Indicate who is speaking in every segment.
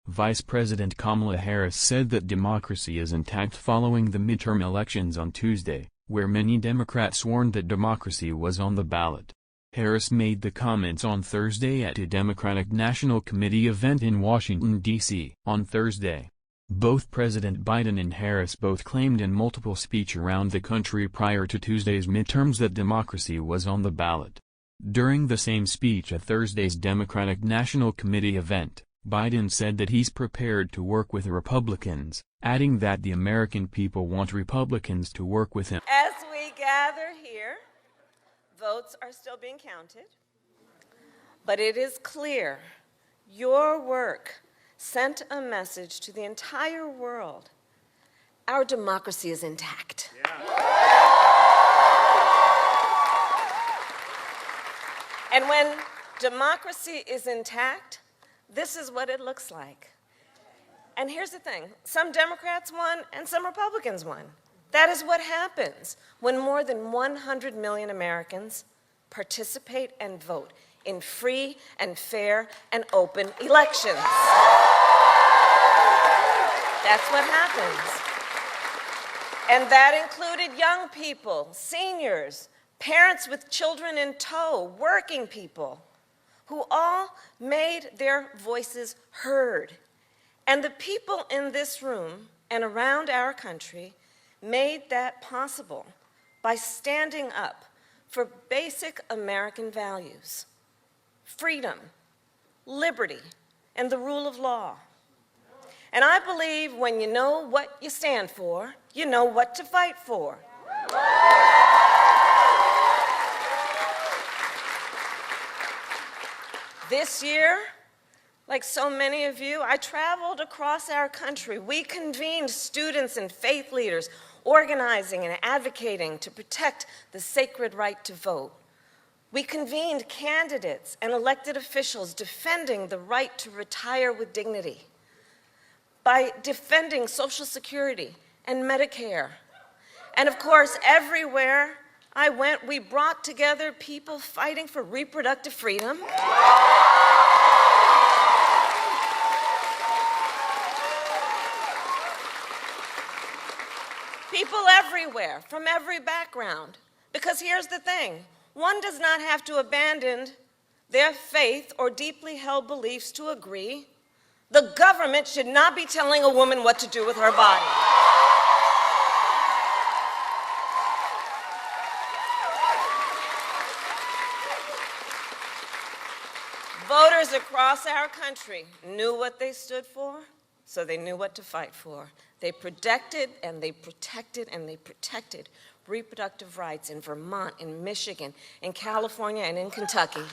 Speaker 1: Vice President Kamala Harris said that democracy is intact following the midterm elections on Tuesday, where many Democrats warned that democracy was on the ballot. Harris made the comments on Thursday at a Democratic National Committee event in Washington, D.C. On Thursday, both President Biden and Harris both claimed in multiple speeches around the country prior to Tuesday's midterms that democracy was on the ballot. During the same speech at Thursday's Democratic National Committee event, Biden said that he's prepared to work with Republicans, adding that the American people want Republicans to work with him.
Speaker 2: As we gather here, votes are still being counted, but it is clear your work sent a message to the entire world. Our democracy is intact. And when democracy is intact, this is what it looks like. And here's the thing, some Democrats won and some Republicans won. That is what happens when more than 100 million Americans participate and vote in free and fair and open elections. That's what happens. And that included young people, seniors, parents with children in tow, working people, who all made their voices heard. And the people in this room and around our country made that possible by standing up for basic American values: freedom, liberty, and the rule of law. And I believe when you know what you stand for, you know what to fight for. This year, like so many of you, I traveled across our country. We convened students and faith leaders, organizing and advocating to protect the sacred right to vote. We convened candidates and elected officials defending the right to retire with dignity by defending Social Security and Medicare. And of course, everywhere I went, we brought together people fighting for reproductive freedom, people everywhere, from every background. Because here's the thing, one does not have to abandon their faith or deeply held beliefs to agree. The government should not be telling a woman what to do with her body. Voters across our country knew what they stood for, so they knew what to fight for. They protected and they protected and they protected reproductive rights in Vermont, in Michigan, in California, and in Kentucky.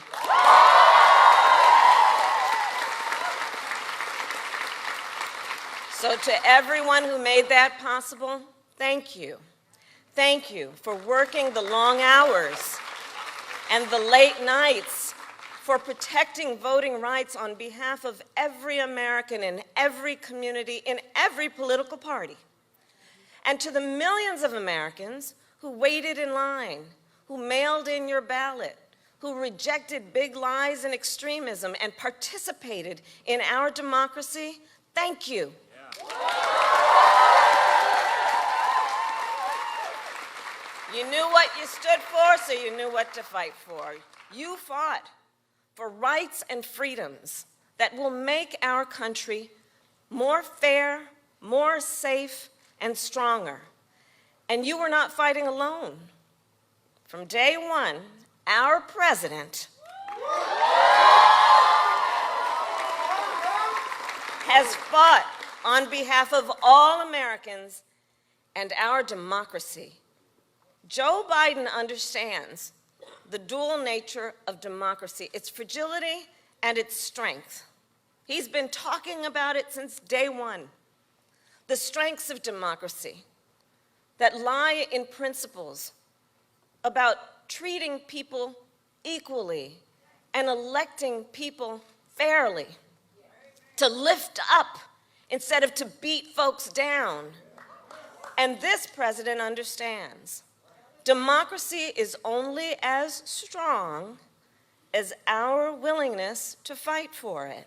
Speaker 2: So to everyone who made that possible, thank you. Thank you for working the long hours and the late nights, for protecting voting rights on behalf of every American in every community, in every political party. And to the millions of Americans who waited in line, who mailed in your ballot, who rejected big lies and extremism and participated in our democracy, thank you. You knew what you stood for, so you knew what to fight for. You fought for rights and freedoms that will make our country more fair, more safe, and stronger. And you were not fighting alone. From day one, our president has fought on behalf of all Americans and our democracy. Joe Biden understands the dual nature of democracy, its fragility and its strength. He's been talking about it since day one. The strengths of democracy that lie in principles about treating people equally and electing people fairly, to lift up instead of to beat folks down. And this president understands. Democracy is only as strong as our willingness to fight for it.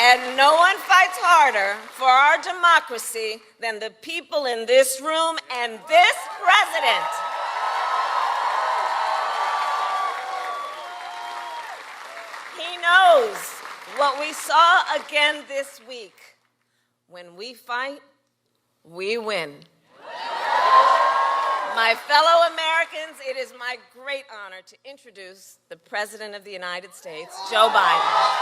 Speaker 2: And no one fights harder for our democracy than the people in this room and this president. He knows what we saw again this week. When we fight, we win. My fellow Americans, it is my great honor to introduce the President of the United States, Joe Biden.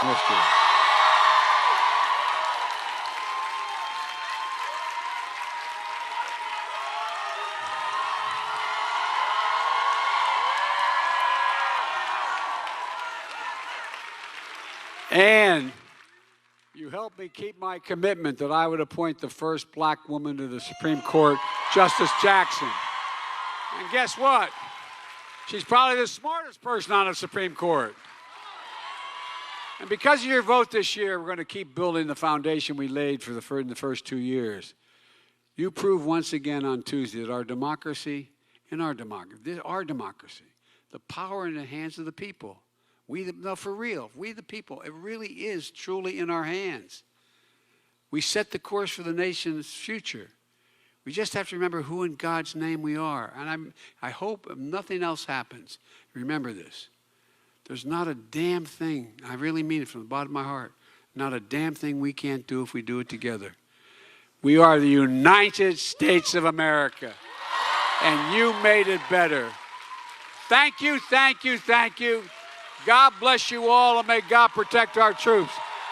Speaker 3: And you helped me keep my commitment that I would appoint the first black woman to the Supreme Court, Justice Jackson. And guess what? She's probably the smartest person on the Supreme Court. And because of your vote this year, we're going to keep building the foundation we laid in the first 2 years. You proved once again on Tuesday that our democracy, the power in the hands of the people. For real, we the people, it really is truly in our hands. We set the course for the nation's future. We just have to remember who in God's name we are. And I hope if nothing else happens, remember this. There's not a damn thing, I really mean it from the bottom of my heart, not a damn thing we can't do if we do it together. We are the United States of America. And you made it better. Thank you, thank you, thank you. God bless you all, and may God protect our troops.